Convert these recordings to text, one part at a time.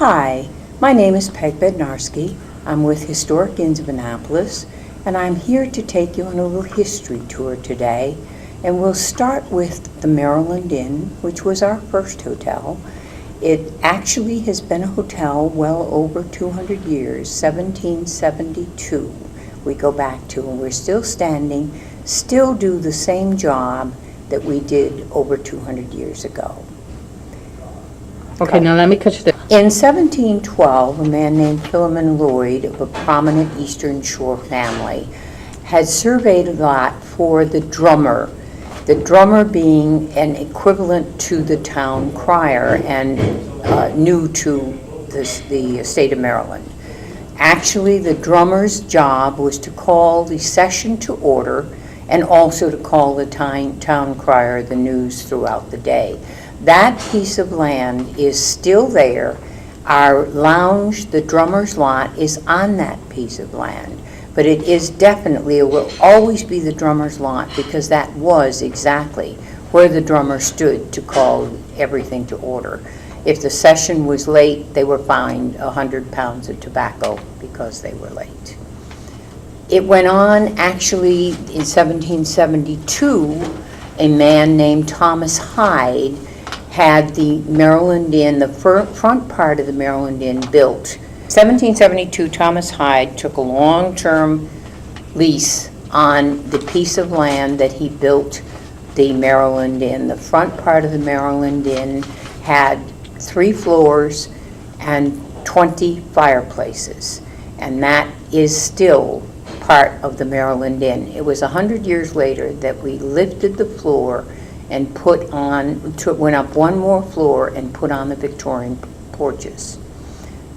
Hi, my name is Peg Bednarski. I'm with Historic Inns of Annapolis, and I'm here to take you on a little history tour today. And we'll start with the Maryland Inn, which was our first hotel. It actually has been a hotel well over 200 years, 1772 we go back to, and we're still standing, still do the same job that we did over 200 years ago. Okay, now let me catch you there. In 1712, a man named Philemon Lloyd of a prominent Eastern Shore family had surveyed a lot for the drummer being an equivalent to the town crier and new to the state of Maryland. Actually, the drummer's job was to call the session to order and also to call the town crier the news throughout the day. That piece of land is still there. Our lounge, the drummer's lot, is on that piece of land. But it is definitely, it will always be the drummer's lot, because that was exactly where the drummer stood to call everything to order. If the session was late, they were fined 100 pounds of tobacco because they were late. It went on, actually, in 1772, a man named Thomas Hyde had the Maryland Inn, the front part of the Maryland Inn built. 1772, Thomas Hyde took a long-term lease on the piece of land that he built the Maryland Inn. The front part of the Maryland Inn had 3 floors and 20 fireplaces, and that is still part of the Maryland Inn. It was 100 years later that we lifted the floor and went up one more floor and put on the Victorian porches.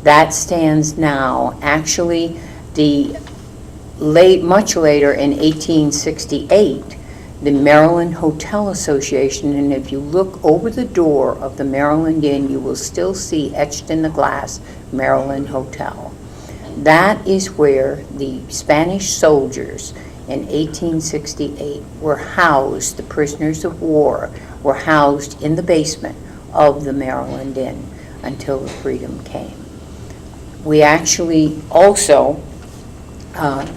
That stands now. Actually, much later in 1868, the Maryland Hotel Association, and if you look over the door of the Maryland Inn, you will still see etched in the glass, Maryland Hotel. That is where the Spanish soldiers in 1868 were housed, the prisoners of war were housed in the basement of the Maryland Inn until the freedom came. We actually also have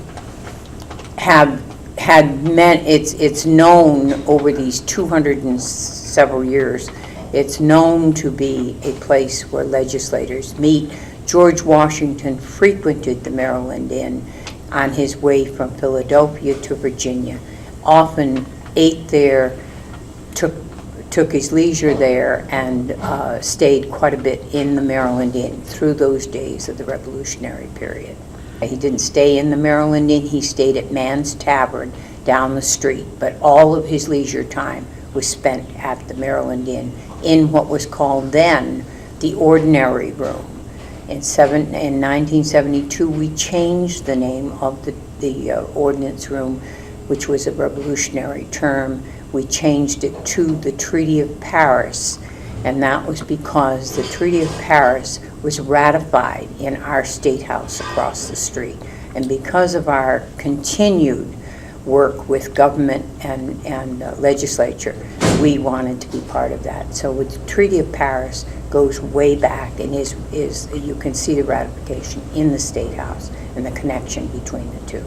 had it's known over these 200 and several years, it's known to be a place where legislators meet. George Washington frequented the Maryland Inn on his way from Philadelphia to Virginia, often ate there, took his leisure there, and stayed quite a bit in the Maryland Inn through those days of the Revolutionary period. He didn't stay in the Maryland Inn, he stayed at Mann's Tavern down the street, but all of his leisure time was spent at the Maryland Inn in what was called then the Ordinary Room. In 1972, we changed the name of the Ordnance Room, which was a revolutionary term. We changed it to the Treaty of Paris, and that was because the Treaty of Paris was ratified in our State House across the street. And because of our continued work with government and legislature, we wanted to be part of that. So with the Treaty of Paris goes way back and is you can see the ratification in the State House and the connection between the two.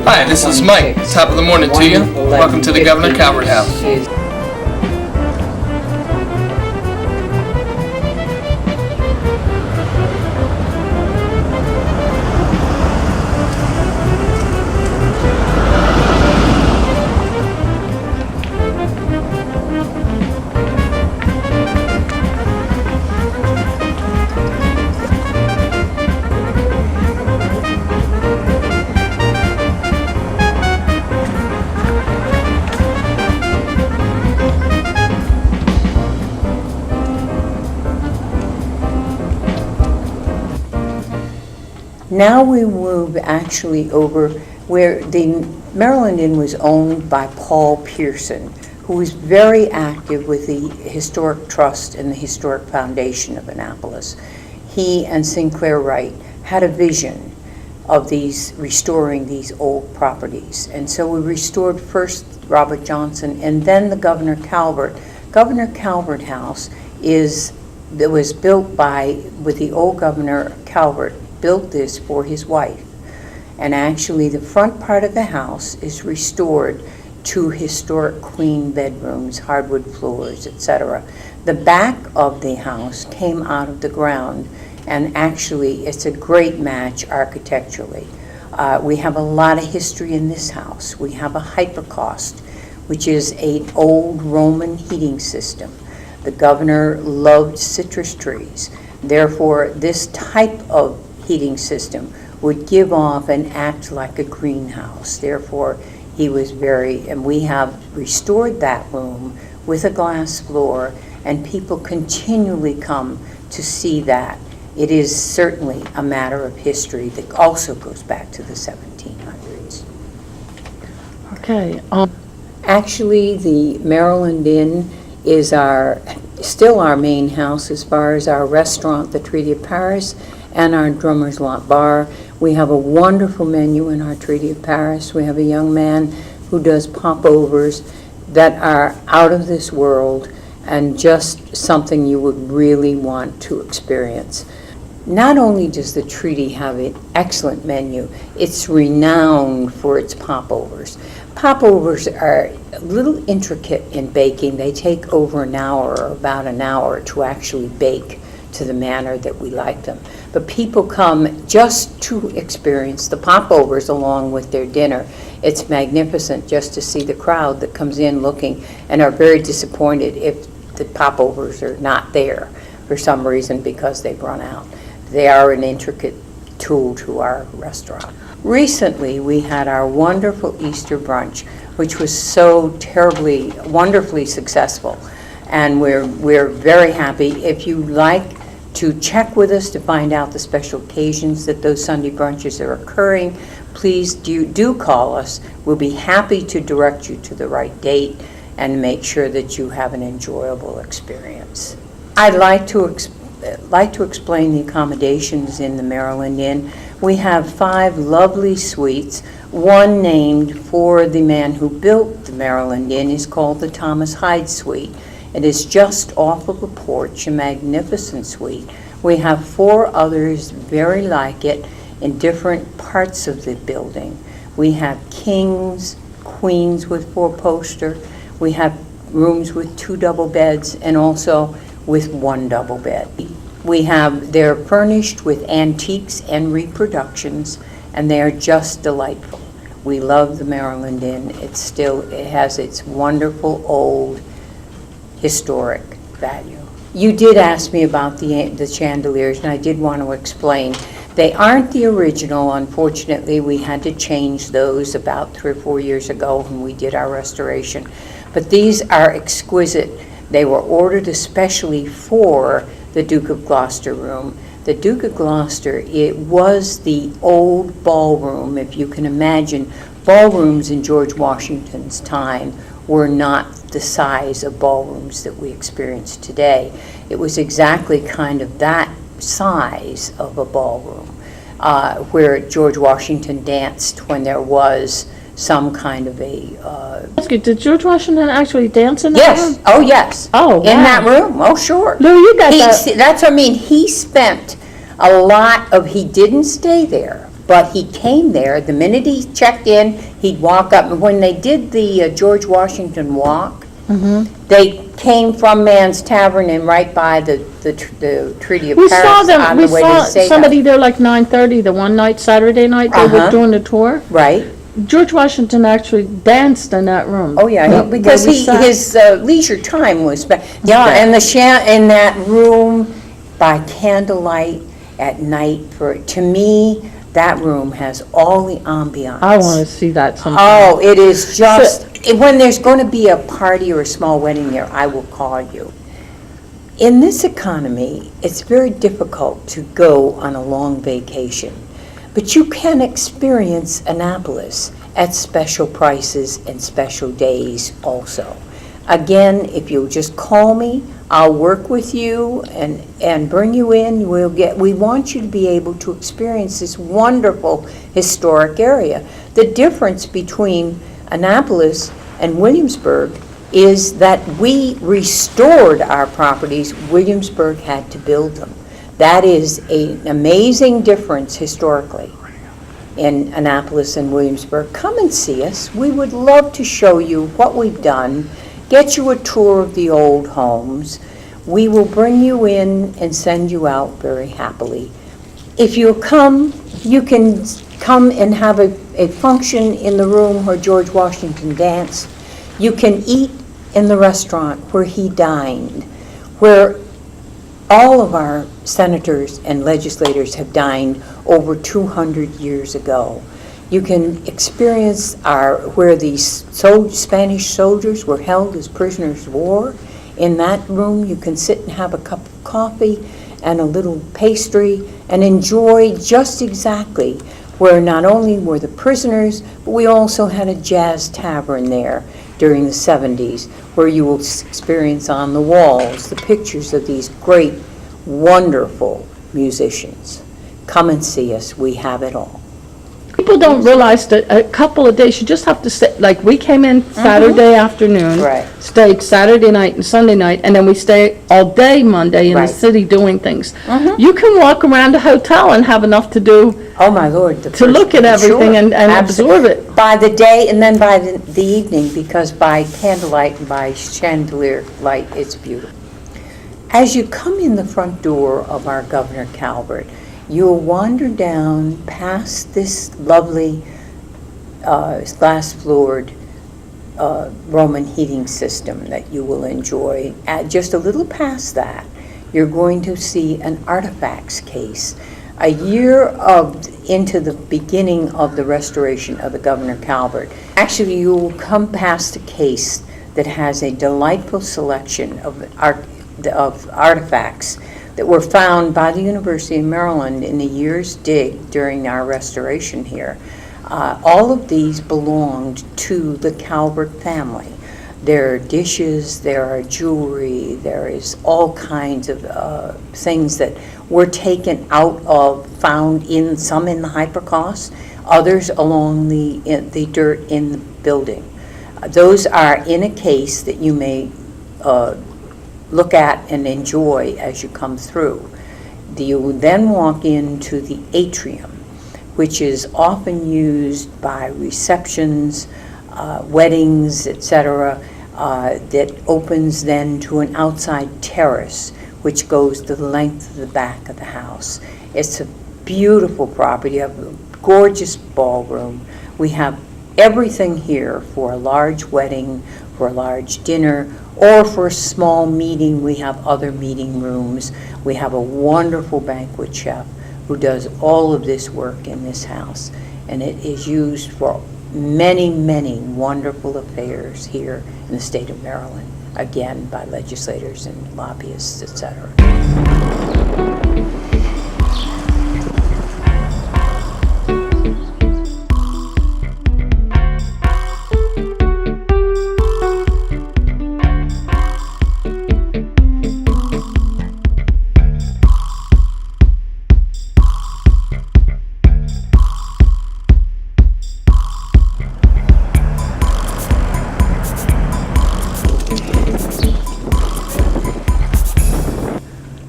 Hi, this is Mike. Top of the morning to you. Welcome to the Governor Calvert House. Now we move actually over where the Maryland Inn was owned by Paul Pearson, who was very active with the Historic Trust and the Historic Foundation of Annapolis. He and Sinclair Wright had a vision of restoring these old properties. And so we restored first Robert Johnson and then the Governor Calvert. Governor Calvert House was built with the old Governor Calvert, built this for his wife. And actually the front part of the house is restored to historic queen bedrooms, hardwood floors, etc. The back of the house came out of the ground, and actually it's a great match architecturally. We have a lot of history in this house. We have a hypercaust, which is an old Roman heating system. The governor loved citrus trees. Therefore, this type of heating system would give off and act like a greenhouse. Therefore, he was and we have restored that room with a glass floor, and people continually come to see that. It is certainly a matter of history that also goes back to the 1700s. Okay, Actually, the Maryland Inn is still our main house as far as our restaurant, the Treaty of Paris, and our Drummer's Lot Bar. We have a wonderful menu in our Treaty of Paris. We have a young man who does popovers that are out of this world and just something you would really want to experience. Not only does the Treaty have an excellent menu, it's renowned for its popovers. Popovers are a little intricate in baking. They take over an hour or about an hour to actually bake to the manner that we like them. But people come just to experience the popovers along with their dinner. It's magnificent just to see the crowd that comes in looking and are very disappointed if the popovers are not there for some reason because they've run out. They are an intricate tool to our restaurant. Recently, we had our wonderful Easter brunch, which was so terribly, wonderfully successful. And we're very happy. If you like to check with us to find out the special occasions that those Sunday brunches are occurring, please do call us. We'll be happy to direct you to the right date and make sure that you have an enjoyable experience. I'd like to explain the accommodations in the Maryland Inn. We have 5 lovely suites. One named for the man who built the Maryland Inn is called the Thomas Hyde Suite. It is just off of a porch, a magnificent suite. We have 4 others very like it in different parts of the building. We have kings, queens with 4-poster. We have rooms with 2 double beds and also with 1 double bed. They're furnished with antiques and reproductions, and they are just delightful. We love the Maryland Inn. It has its wonderful old historic value. You did ask me about the chandeliers, and I did want to explain. They aren't the original. Unfortunately, we had to change those about 3 or 4 years ago when we did our restoration. But these are exquisite. They were ordered especially for the Duke of Gloucester room. The Duke of Gloucester, it was the old ballroom. If you can imagine, ballrooms in George Washington's time were not the size of ballrooms that we experience today. It was exactly kind of that size of a ballroom where George Washington danced when there was some kind of a... Did George Washington actually dance in that room? Yes. Oh, yes. Oh, wow. In that room? Oh, sure. Lou, you got that. That's what I mean. He spent a lot of... He didn't stay there, but he came there. The minute he checked in, he'd walk up. And when they did the George Washington Walk, they came from Man's Tavern and right by the Treaty of Paris on the way to the State House. Somebody there like 9:30 the one night, Saturday night, they were doing the tour. Right. George Washington actually danced in that room. Oh, yeah, because his leisure time was spent. Yeah, and in that room by candlelight at night, to me, that room has all the ambiance. I want to see that sometime. Oh, it is just, when there's going to be a party or a small wedding there, I will call you. In this economy, it's very difficult to go on a long vacation, but you can experience Annapolis at special prices and special days also. Again, if you'll just call me, I'll work with you and bring you in. We want you to be able to experience this wonderful historic area. The difference between Annapolis and Williamsburg is that we restored our properties. Williamsburg had to build them. That is an amazing difference historically in Annapolis and Williamsburg. Come and see us. We would love to show you what we've done, get you a tour of the old homes. We will bring you in and send you out very happily. If you'll come, you can come and have a function in the room where George Washington danced. You can eat in the restaurant where he dined, where all of our senators and legislators have dined over 200 years ago. You can experience where these Spanish soldiers were held as prisoners of war. In that room, you can sit and have a cup of coffee and a little pastry and enjoy just exactly where not only were the prisoners, but we also had a jazz tavern there during the 70s, where you will experience on the walls the pictures of these great, wonderful musicians. Come and see us. We have it all. People don't realize that a couple of days, you just have to stay, like, we came in Saturday afternoon. Right. Stayed Saturday night and Sunday night, and then we stay all day Monday in the Right. city doing things. You can walk around a hotel and have enough to do, Oh, my Lord. to look at everything and absorb it. By the day and then by the evening, because by candlelight and by chandelier light, it's beautiful. As you come in the front door of our Governor Calvert, you'll wander down past this lovely glass-floored Roman heating system that you will enjoy. Just a little past that, you're going to see an artifacts case. A year into the beginning of the restoration of the Governor Calvert, actually you will come past a case that has a delightful selection of artifacts that were found by the University of Maryland in the year's dig during our restoration here. All of these belonged to the Calvert family. There are dishes, there are jewelry, there is all kinds of things that were taken out of, found in, some in the hypercost, others along the dirt in the building. Those are in a case that you may look at and enjoy as you come through. You will then walk into the atrium, which is often used by receptions, weddings, etc., that opens then to an outside terrace, which goes to the length of the back of the house. It's a beautiful property. You have a gorgeous ballroom. We have everything here for a large wedding, for a large dinner, or for a small meeting. We have other meeting rooms. We have a wonderful banquet chef who does all of this work in this house, and it is used for many, many wonderful affairs here in the state of Maryland, again by legislators and lobbyists, etc.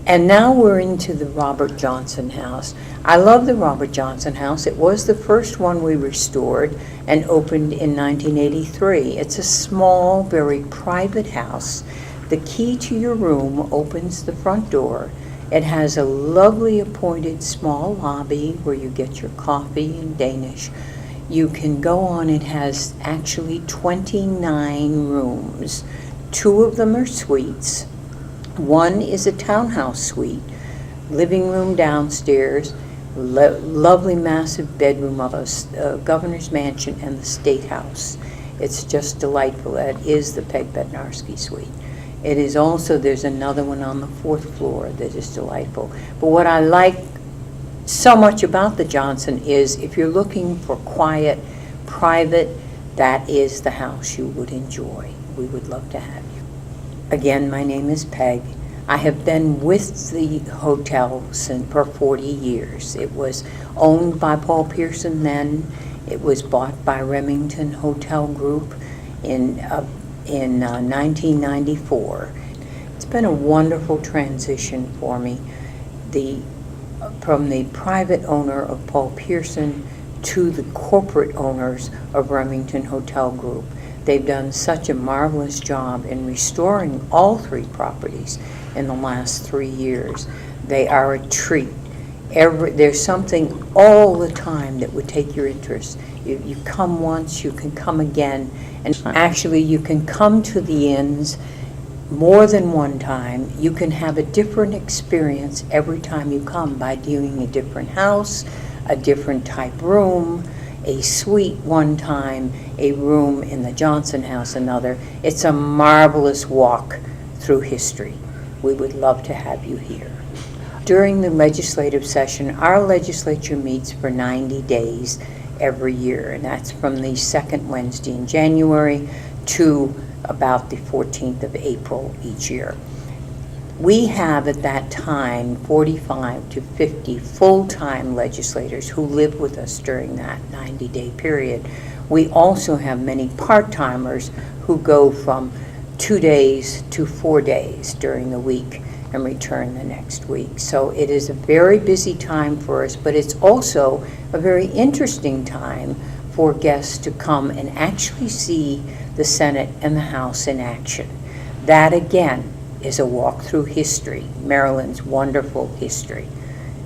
And now we're into the Robert Johnson House. I love the Robert Johnson House. It was the first one we restored and opened in 1983. It's a small, very private house. The key to your room opens the front door. It has a lovely appointed small lobby where you get your coffee in Danish. You can go on. It has actually 29 rooms. 2 of them are suites. One is a townhouse suite, living room downstairs, lovely massive bedroom of a governor's mansion and the State House. It's just delightful. That is the Peg Bednarski suite. It is also, there's another one on the 4th floor that is delightful. But what I like so much about the Johnson is if you're looking for quiet, private, that is the house you would enjoy. We would love to have you. Again, my name is Peg. I have been with the hotel for 40 years. It was owned by Paul Pierson then. It was bought by Remington Hotel Group in 1994. It's been a wonderful transition for me. From the private owner of Paul Pierson to the corporate owners of Remington Hotel Group. They've done such a marvelous job in restoring all 3 properties in the last 3 years. They are a treat. There's something all the time that would take your interest. You come once, you can come again, and actually you can come to the inns more than one time. You can have a different experience every time you come by doing a different house, a different type room, a suite one time, a room in the Johnson House another. It's a marvelous walk through history. We would love to have you here. During the legislative session, our legislature meets for 90 days every year, and that's from the second Wednesday in January to about the 14th of April each year. We have at that time 45 to 50 full-time legislators who live with us during that 90-day period. We also have many part-timers who go from 2 days to 4 days during the week and return the next week. So it is a very busy time for us, but it's also a very interesting time for guests to come and actually see the Senate and the House in action. That, again, is a walk through history, Maryland's wonderful history.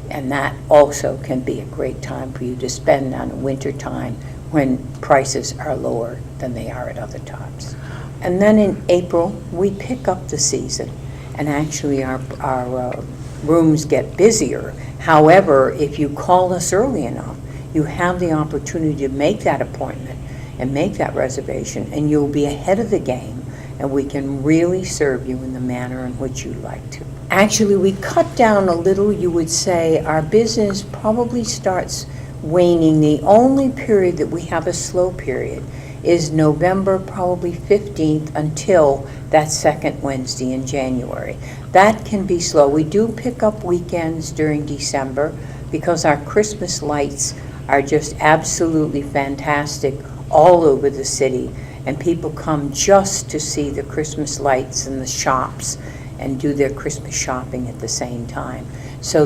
And that also can be a great time for you to spend on a winter time when prices are lower than they are at other times. And then in April, we pick up the season, and actually our rooms get busier. However, if you call us early enough, you have the opportunity to make that appointment and make that reservation, and you'll be ahead of the game, and we can really serve you in the manner in which you'd like to. Actually, we cut down a little. You would say our business probably starts waning. The only period that we have a slow period is November, probably 15th, until that second Wednesday in January. That can be slow. We do pick up weekends during December because our Christmas lights are just absolutely fantastic all over the city, and people come just to see the Christmas lights in the shops and do their Christmas shopping at the same time. So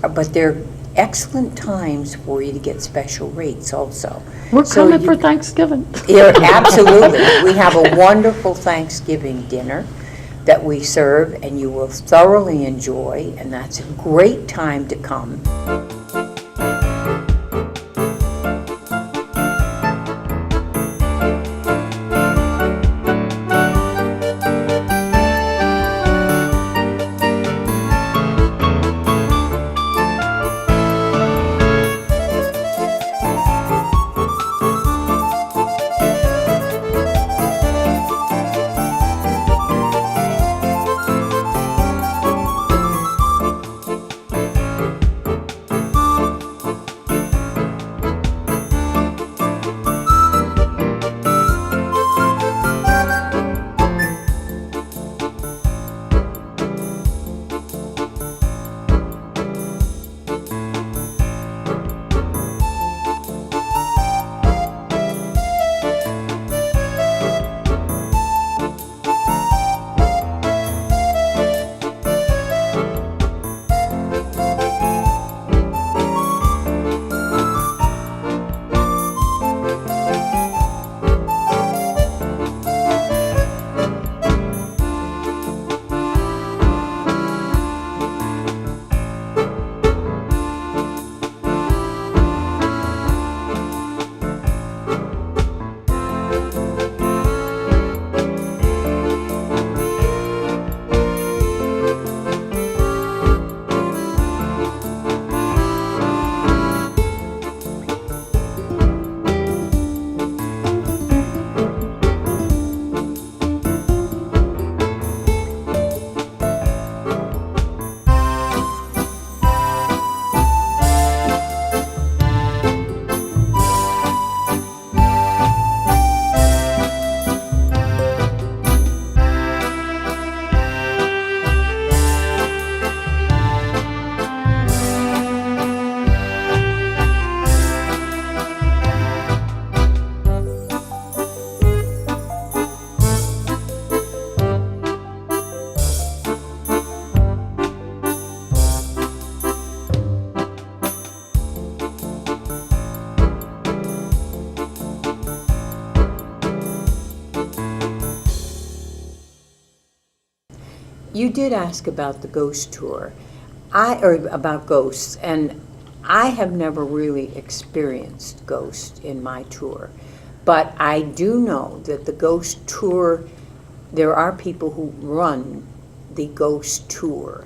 but they're excellent times for you to get special rates also. We're coming for Thanksgiving. Yeah, absolutely. We have a wonderful Thanksgiving dinner that we serve, and you will thoroughly enjoy, and that's a great time to come. You did ask about the ghost tour. about ghosts, and I have never really experienced ghosts in my tour. But I do know that the ghost tour, there are people who run the ghost tour,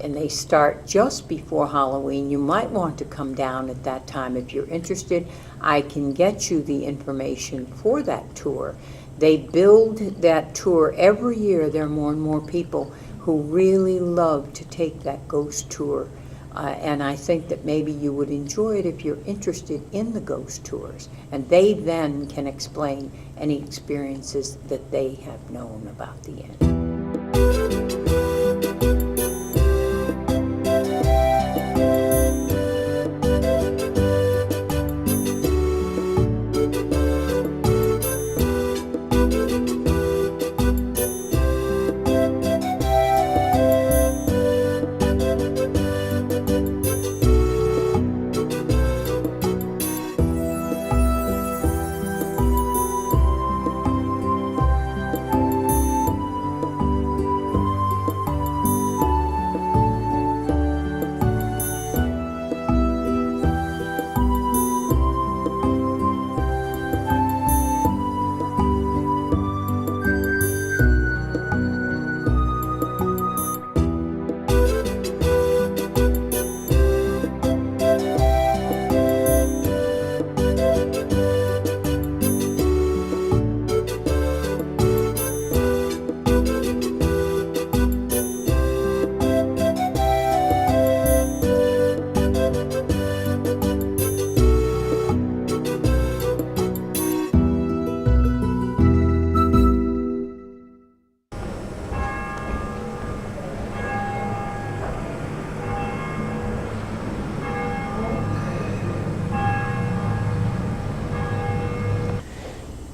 and they start just before Halloween. You might want to come down at that time if you're interested. I can get you the information for that tour. They build that tour every year. There are more and more people who really love to take that ghost tour. And I think that maybe you would enjoy it if you're interested in the ghost tours. And they then can explain any experiences that they have known about the end.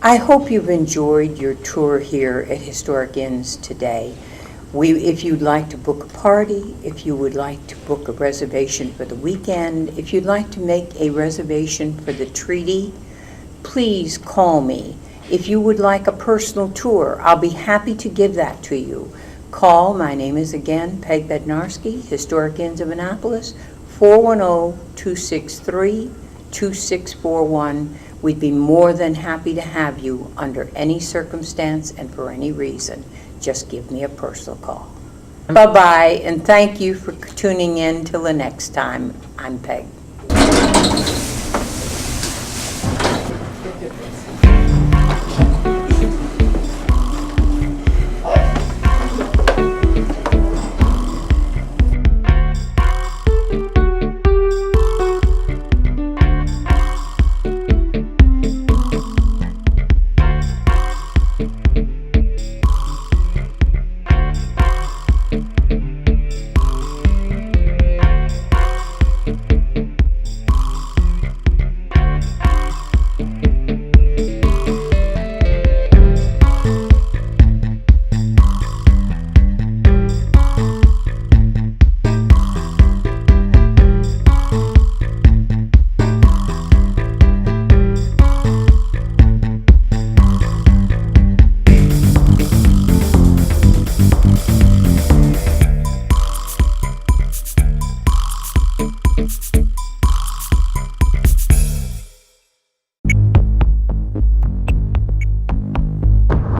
I hope you've enjoyed your tour here at Historic Inns today. If you'd like to book a party, if you would like to book a reservation for the weekend, if you'd like to make a reservation for the treaty, please call me. If you would like a personal tour, I'll be happy to give that to you. Call, my name is again Peg Bednarski, Historic Inns of Annapolis, 410-263-2641. We'd be more than happy to have you under any circumstance and for any reason. Just give me a personal call. Bye-bye, and thank you for tuning in. Till the next time, I'm Peg.